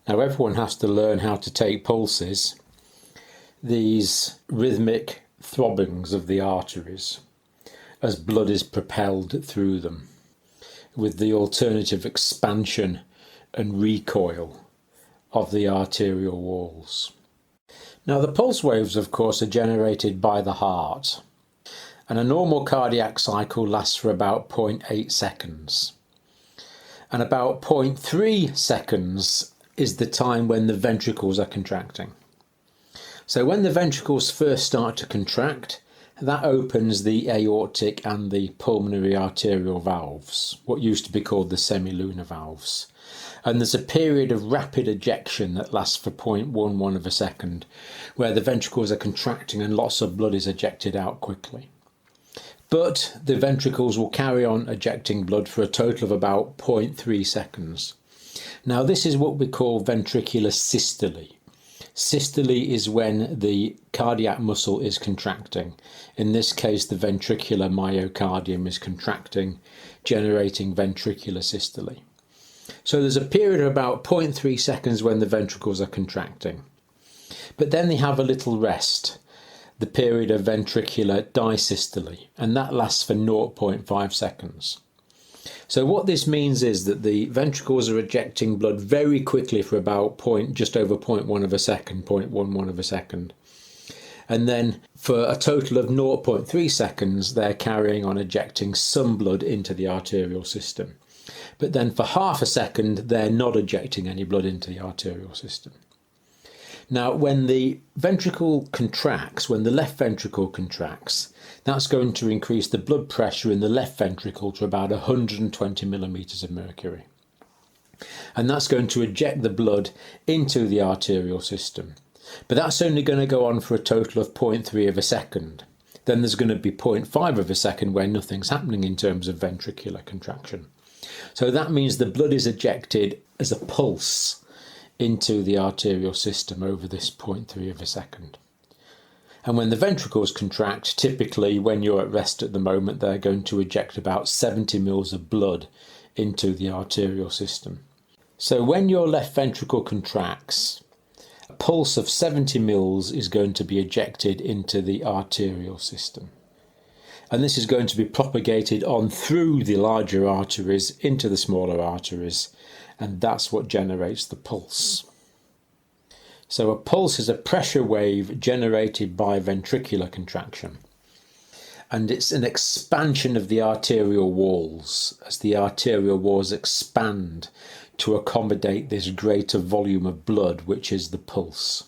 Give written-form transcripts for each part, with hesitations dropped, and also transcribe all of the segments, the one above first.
Now everyone has to learn how to take pulses, these rhythmic throbbings of the arteries as blood is propelled through them, with the alternative expansion and recoil of the arterial walls. Now the pulse waves, of course, are generated by the heart, and a normal cardiac cycle lasts for about 0.8 seconds. And about 0.3 seconds is the time when the ventricles are contracting. So when the ventricles first start to contract, that opens the aortic and the pulmonary arterial valves, what used to be called the semilunar valves. And there's a period of rapid ejection that lasts for 0.11 of a second, where the ventricles are contracting and lots of blood is ejected out quickly. But the ventricles will carry on ejecting blood for a total of about 0.3 seconds. Now this is what we call ventricular systole. Systole is when the cardiac muscle is contracting. In this case, the ventricular myocardium is contracting, generating ventricular systole. So there's a period of about 0.3 seconds when the ventricles are contracting. But then they have a little rest, the period of ventricular disystole, and that lasts for 0.5 seconds. So what this means is that the ventricles are ejecting blood very quickly for about just over 0.1 of a second, 0.11 of a second. And then for a total of 0.3 seconds, they're carrying on ejecting some blood into the arterial system. But then for half a second, they're not ejecting any blood into the arterial system. Now, when the ventricle contracts, when the left ventricle contracts, that's going to increase the blood pressure in the left ventricle to about 120 millimeters of mercury. And that's going to eject the blood into the arterial system. But that's only going to go on for a total of 0.3 of a second. Then there's going to be 0.5 of a second where nothing's happening in terms of ventricular contraction. So that means the blood is ejected as a pulse into the arterial system over this 0.3 of a second. And when the ventricles contract, typically when you're at rest at the moment, they're going to eject about 70 mils of blood into the arterial system. So when your left ventricle contracts, a pulse of 70 mils is going to be ejected into the arterial system. And this is going to be propagated on through the larger arteries into the smaller arteries, and that's what generates the pulse. So a pulse is a pressure wave generated by ventricular contraction, and it's an expansion of the arterial walls as the arterial walls expand to accommodate this greater volume of blood, which is the pulse.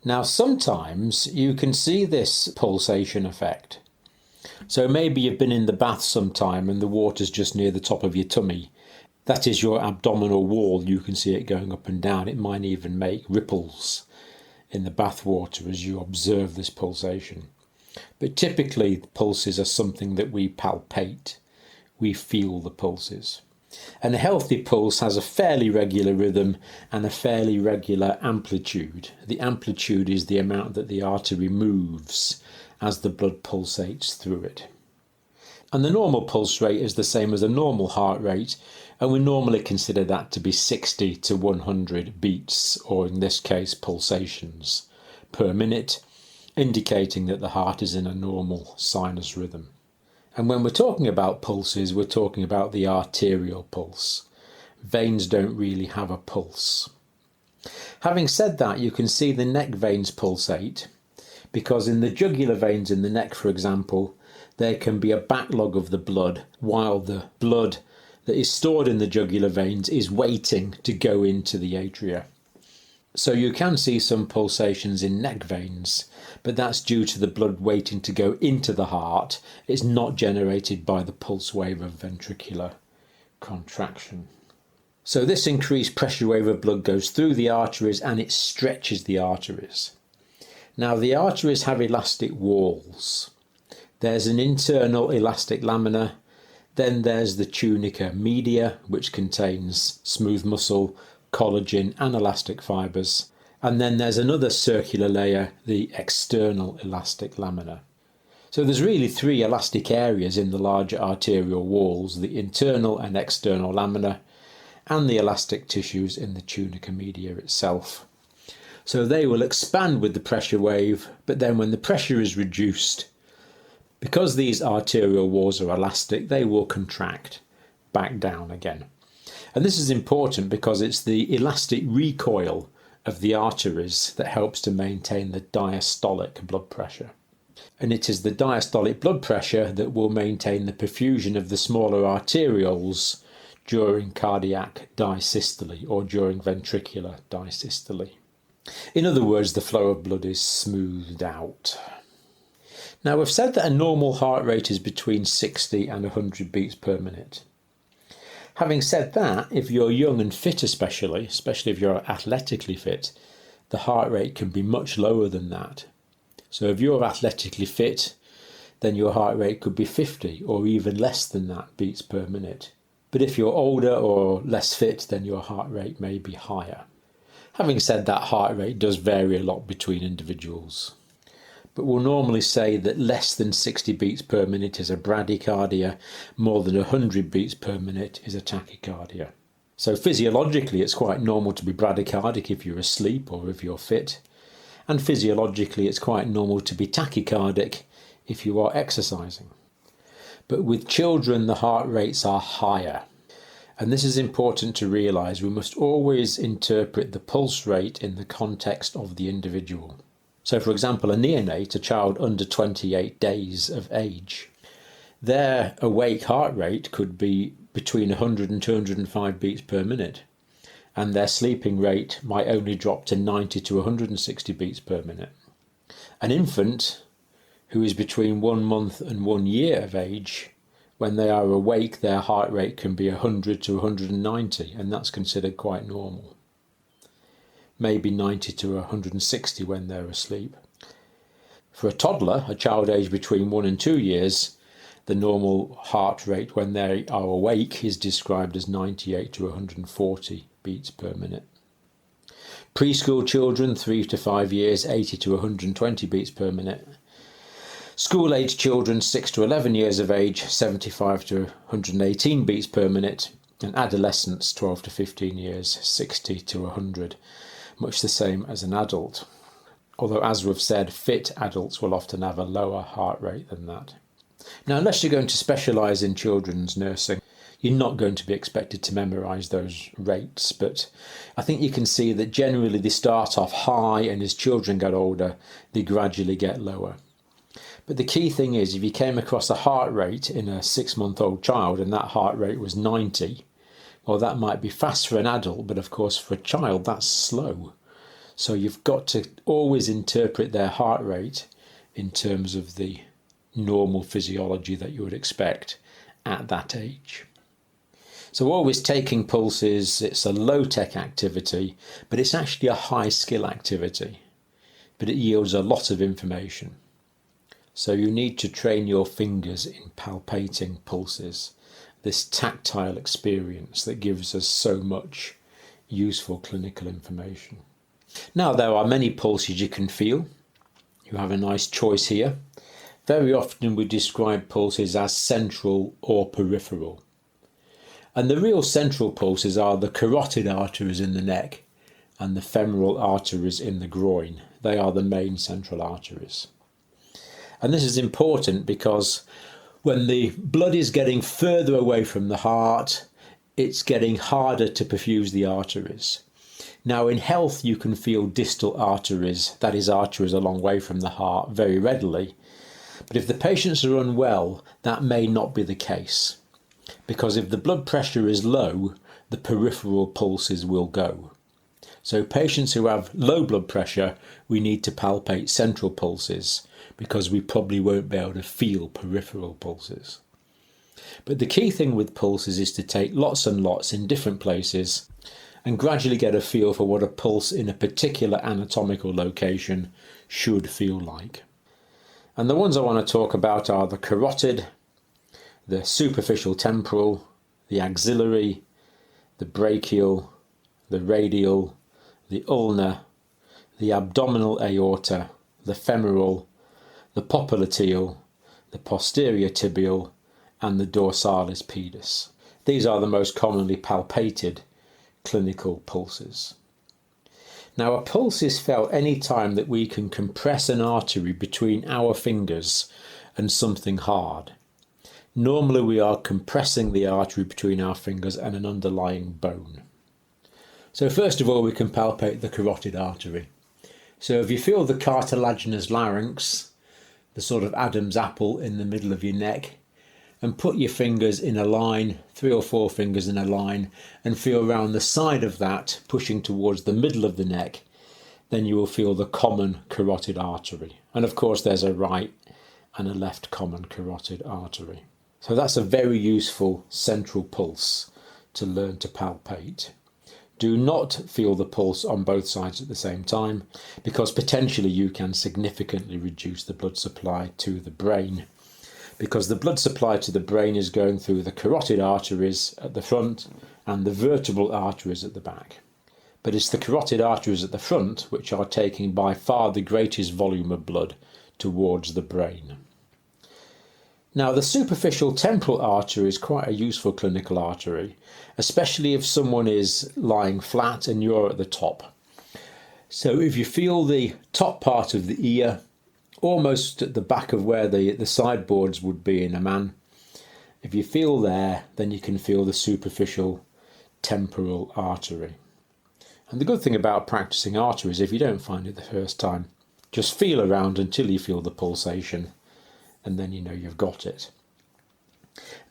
Now sometimes you can see this pulsation effect. So maybe you've been in the bath sometime and the water's just near the top of your tummy. That is your abdominal wall. You can see it going up and down. It might even make ripples in the bath water as you observe this pulsation. But typically pulses are something that we palpate. We feel the pulses. And a healthy pulse has a fairly regular rhythm and a fairly regular amplitude. The amplitude is the amount that the artery moves as the blood pulsates through it. And the normal pulse rate is the same as a normal heart rate, and we normally consider that to be 60 to 100 beats, or in this case pulsations, per minute, indicating that the heart is in a normal sinus rhythm. And when we're talking about pulses, we're talking about the arterial pulse. Veins don't really have a pulse. Having said that, you can see the neck veins pulsate, because in the jugular veins in the neck, for example, there can be a backlog of the blood while the blood that is stored in the jugular veins is waiting to go into the atria. So you can see some pulsations in neck veins, but that's due to the blood waiting to go into the heart. It's not generated by the pulse wave of ventricular contraction. So this increased pressure wave of blood goes through the arteries and it stretches the arteries. Now the arteries have elastic walls. There's an internal elastic lamina, then there's the tunica media, which contains smooth muscle, collagen and elastic fibres, and then there's another circular layer, the external elastic lamina. So there's really three elastic areas in the larger arterial walls, the internal and external lamina, and the elastic tissues in the tunica media itself. So they will expand with the pressure wave, but then when the pressure is reduced, because these arterial walls are elastic, they will contract back down again. And this is important because it's the elastic recoil of the arteries that helps to maintain the diastolic blood pressure. And it is the diastolic blood pressure that will maintain the perfusion of the smaller arterioles during cardiac disystole or during ventricular disystole. In other words, the flow of blood is smoothed out. Now, we've said that a normal heart rate is between 60 and 100 beats per minute. Having said that, if you're young and fit especially if you're athletically fit, the heart rate can be much lower than that. So if you're athletically fit, then your heart rate could be 50 or even less than that beats per minute. But if you're older or less fit, then your heart rate may be higher. Having said that, heart rate does vary a lot between individuals. But we'll normally say that less than 60 beats per minute is a bradycardia, more than 100 beats per minute is a tachycardia. So physiologically, it's quite normal to be bradycardic if you're asleep or if you're fit. And physiologically, it's quite normal to be tachycardic if you are exercising. But with children, the heart rates are higher. And this is important to realise. We must always interpret the pulse rate in the context of the individual. So, for example, a neonate, a child under 28 days of age, their awake heart rate could be between 100 and 205 beats per minute. And their sleeping rate might only drop to 90 to 160 beats per minute. An infant who is between 1 month and 1 year of age, when they are awake, their heart rate can be 100 to 190, and that's considered quite normal. Maybe 90 to 160 when they're asleep. For a toddler, a child aged between 1 and 2 years, the normal heart rate when they are awake is described as 98 to 140 beats per minute. Preschool children, 3 to 5 years, 80 to 120 beats per minute. School-age children, 6 to 11 years of age, 75 to 118 beats per minute. And adolescents, 12 to 15 years, 60 to 100. Much the same as an adult. Although, as we've said, fit adults will often have a lower heart rate than that. Now, unless you're going to specialise in children's nursing, you're not going to be expected to memorise those rates, but I think you can see that generally they start off high, and as children get older, they gradually get lower. But the key thing is, if you came across a heart rate in a 6-month-old child and that heart rate was 90, well, that might be fast for an adult, but of course for a child that's slow. So you've got to always interpret their heart rate in terms of the normal physiology that you would expect at that age. So always taking pulses, it's a low-tech activity, but it's actually a high-skill activity. But it yields a lot of information. So you need to train your fingers in palpating pulses, this tactile experience that gives us so much useful clinical information. Now, there are many pulses you can feel. You have a nice choice here. Very often we describe pulses as central or peripheral. And the real central pulses are the carotid arteries in the neck and the femoral arteries in the groin. They are the main central arteries. And this is important because when the blood is getting further away from the heart, it's getting harder to perfuse the arteries. Now, in health, you can feel distal arteries, that is arteries a long way from the heart, very readily. But if the patients are unwell, that may not be the case. Because if the blood pressure is low, the peripheral pulses will go. So patients who have low blood pressure, we need to palpate central pulses, because we probably won't be able to feel peripheral pulses. But the key thing with pulses is to take lots and lots in different places and gradually get a feel for what a pulse in a particular anatomical location should feel like. And the ones I want to talk about are the carotid, the superficial temporal, the axillary, the brachial, the radial, the ulnar, the abdominal aorta, the femoral, the popliteal, the posterior tibial, and the dorsalis pedis. These are the most commonly palpated clinical pulses. Now, a pulse is felt any time that we can compress an artery between our fingers and something hard. Normally we are compressing the artery between our fingers and an underlying bone. So first of all, we can palpate the carotid artery. So if you feel the cartilaginous larynx, the sort of Adam's apple in the middle of your neck, and put your fingers in a line, 3 or 4 fingers in a line, and feel around the side of that, pushing towards the middle of the neck, then you will feel the common carotid artery. And of course there's a right and a left common carotid artery. So that's a very useful central pulse to learn to palpate. Do not feel the pulse on both sides at the same time, because potentially you can significantly reduce the blood supply to the brain, because the blood supply to the brain is going through the carotid arteries at the front and the vertebral arteries at the back. But it's the carotid arteries at the front which are taking by far the greatest volume of blood towards the brain. Now, the superficial temporal artery is quite a useful clinical artery, especially if someone is lying flat and you're at the top. So if you feel the top part of the ear, almost at the back of where the sideboards would be in a man, if you feel there, then you can feel the superficial temporal artery. And the good thing about practicing arteries, if you don't find it the first time, just feel around until you feel the pulsation, and then you know you've got it.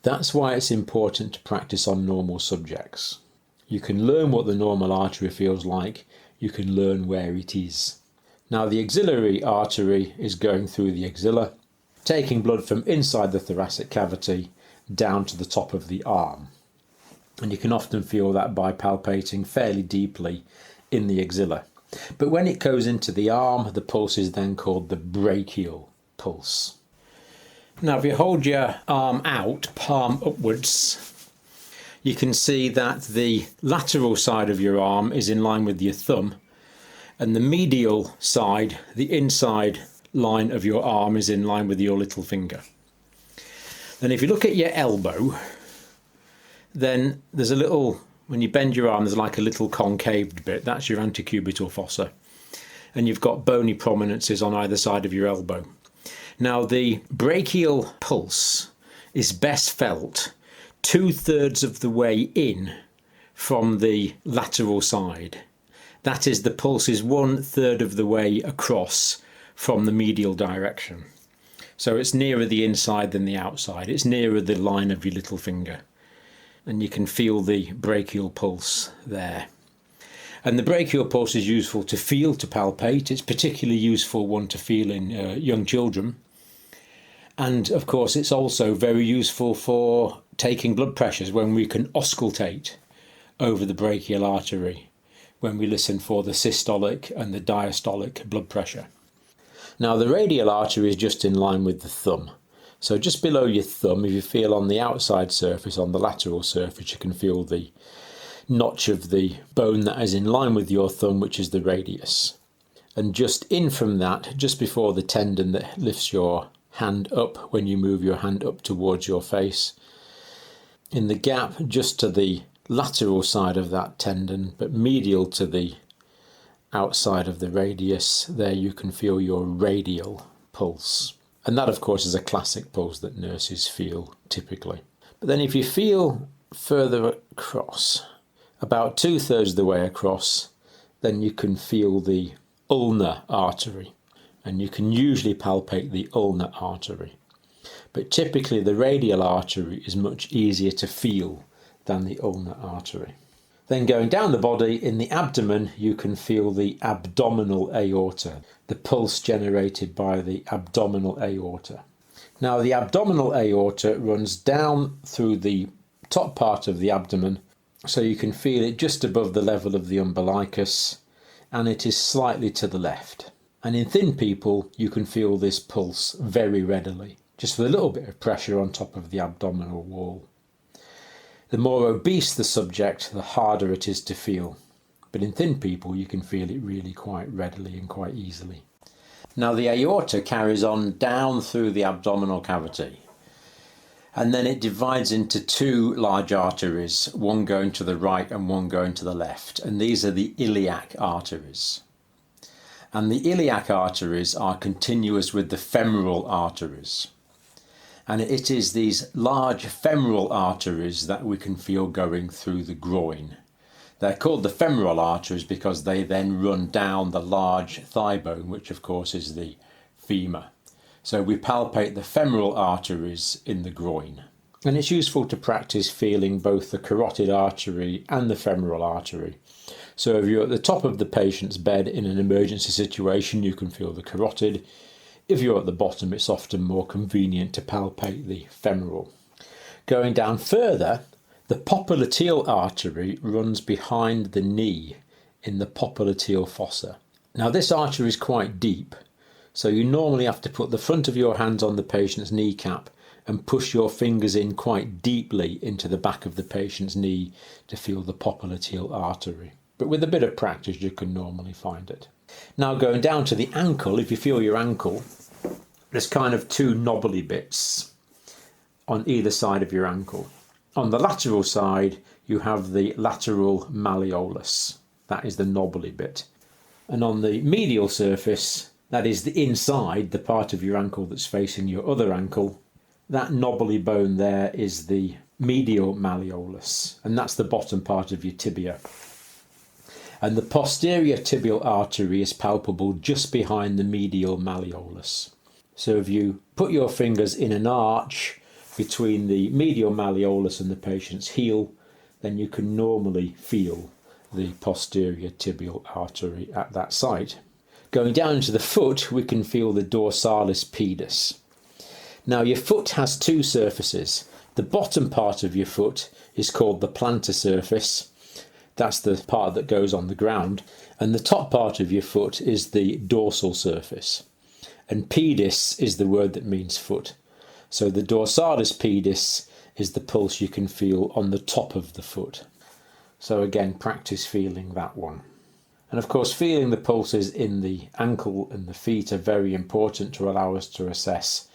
That's why it's important to practice on normal subjects. You can learn what the normal artery feels like, you can learn where it is. Now, the axillary artery is going through the axilla, taking blood from inside the thoracic cavity down to the top of the arm. And you can often feel that by palpating fairly deeply in the axilla. But when it goes into the arm, the pulse is then called the brachial pulse. Now, if you hold your arm out, palm upwards, you can see that the lateral side of your arm is in line with your thumb, and the medial side, the inside line of your arm, is in line with your little finger. Then if you look at your elbow, then there's a little, when you bend your arm, there's like a little concaved bit. That's your antecubital fossa. And you've got bony prominences on either side of your elbow. Now, the brachial pulse is best felt 2/3 of the way in from the lateral side. That is, the pulse is 1/3 of the way across from the medial direction. So it's nearer the inside than the outside. It's nearer the line of your little finger. And you can feel the brachial pulse there. And the brachial pulse is useful to feel, to palpate. It's particularly useful one to feel in young children. And of course, it's also very useful for taking blood pressures when we can auscultate over the brachial artery, when we listen for the systolic and the diastolic blood pressure. Now, the radial artery is just in line with the thumb. So just below your thumb, if you feel on the outside surface, on the lateral surface, you can feel the notch of the bone that is in line with your thumb, which is the radius. And just in from that, just before the tendon that lifts your hand up when you move your hand up towards your face, in the gap just to the lateral side of that tendon, but medial to the outside of the radius, there you can feel your radial pulse. And that, of course, is a classic pulse that nurses feel typically. But then if you feel further across, about 2/3 of the way across, then you can feel the ulnar artery. And you can usually palpate the ulnar artery. But typically the radial artery is much easier to feel than the ulnar artery. Then going down the body, in the abdomen, you can feel the abdominal aorta, the pulse generated by the abdominal aorta. Now, the abdominal aorta runs down through the top part of the abdomen, so you can feel it just above the level of the umbilicus, and it is slightly to the left. And in thin people, you can feel this pulse very readily, just with a little bit of pressure on top of the abdominal wall. The more obese the subject, the harder it is to feel. But in thin people, you can feel it really quite readily and quite easily. Now, the aorta carries on down through the abdominal cavity. And then it divides into two large arteries, one going to the right and one going to the left. And these are the iliac arteries. And the iliac arteries are continuous with the femoral arteries. And it is these large femoral arteries that we can feel going through the groin. They're called the femoral arteries because they then run down the large thigh bone, which of course is the femur. So we palpate the femoral arteries in the groin. And it's useful to practice feeling both the carotid artery and the femoral artery. So if you're at the top of the patient's bed in an emergency situation, you can feel the carotid. If you're at the bottom, it's often more convenient to palpate the femoral. Going down further, the popliteal artery runs behind the knee in the popliteal fossa. Now this artery is quite deep, so you normally have to put the front of your hands on the patient's kneecap and push your fingers in quite deeply into the back of the patient's knee to feel the popliteal artery. But with a bit of practice, you can normally find it. Now going down to the ankle, if you feel your ankle, there's kind of two knobbly bits on either side of your ankle. On the lateral side, you have the lateral malleolus. That is the knobbly bit. And on the medial surface, that is the inside, the part of your ankle that's facing your other ankle, that knobbly bone there is the medial malleolus, and that's the bottom part of your tibia. And the posterior tibial artery is palpable just behind the medial malleolus. So if you put your fingers in an arch between the medial malleolus and the patient's heel, then you can normally feel the posterior tibial artery at that site. Going down into the foot, we can feel the dorsalis pedis. Now your foot has two surfaces. The bottom part of your foot is called the plantar surface. That's the part that goes on the ground. And the top part of your foot is the dorsal surface. And pedis is the word that means foot. So the dorsalis pedis is the pulse you can feel on the top of the foot. So again, practice feeling that one. And of course, feeling the pulses in the ankle and the feet are very important to allow us to assess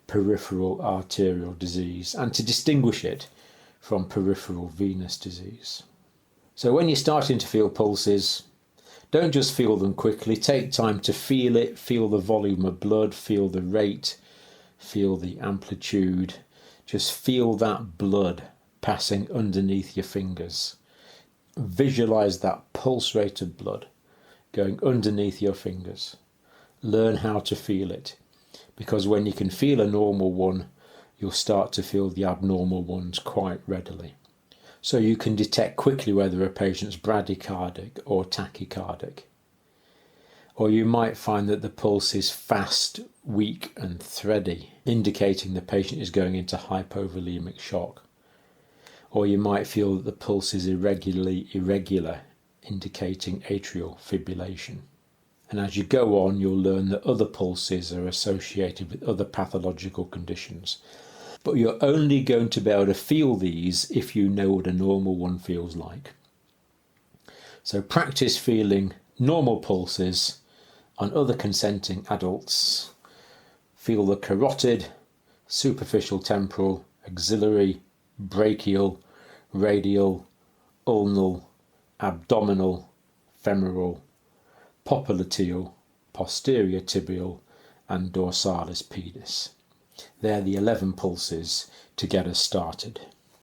peripheral arterial disease and to distinguish it from peripheral venous disease. So when you're starting to feel pulses, don't just feel them quickly. Take time to feel it, feel the volume of blood, feel the rate, feel the amplitude. Just feel that blood passing underneath your fingers. Visualize that pulse rate of blood going underneath your fingers. Learn how to feel it, because when you can feel a normal one, you'll start to feel the abnormal ones quite readily. So you can detect quickly whether a patient's bradycardic or tachycardic. Or you might find that the pulse is fast, weak and thready, indicating the patient is going into hypovolemic shock. Or you might feel that the pulse is irregular, indicating atrial fibrillation. And as you go on, you'll learn that other pulses are associated with other pathological conditions. But you're only going to be able to feel these if you know what a normal one feels like. So practice feeling normal pulses on other consenting adults. Feel the carotid, superficial temporal, axillary, brachial, radial, ulnar, abdominal, femoral, popliteal, posterior tibial and dorsalis pedis. They're the 11 pulses to get us started.